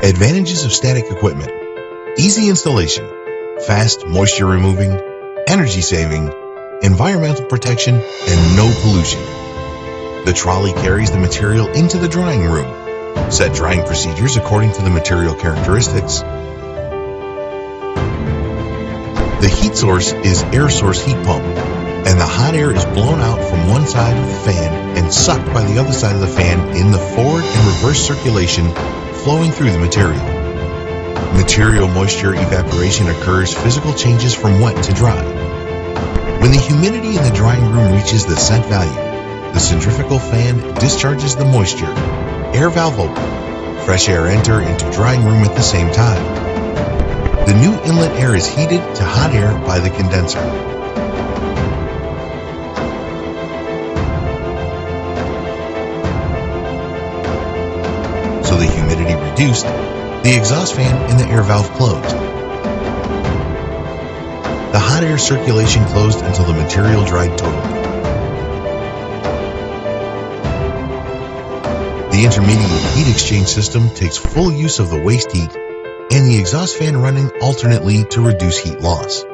Advantages of static equipment: easy installation, fast moisture removing, energy saving, environmental protection, and no pollution. The trolley carries the material into the drying room. Set drying procedures according to the material characteristics. The heat source is air source heat pump, and the hot air is blown out from one side of the fan and sucked by the other side of the fan in the forward and reverse circulation flowing through the material. Material moisture evaporation occurs physical changes from wet to dry. When the humidity in the drying room reaches the set value, the centrifugal fan discharges the moisture. Air valve open. Fresh air enter into drying room at the same time. The new inlet air is heated to hot air by the condenser. So the humidity reduced, the exhaust fan and the air valve closed. The hot air circulation closed until the material dried totally. The intermediate heat exchange system takes full use of the waste heat and the exhaust fan running alternately to reduce heat loss.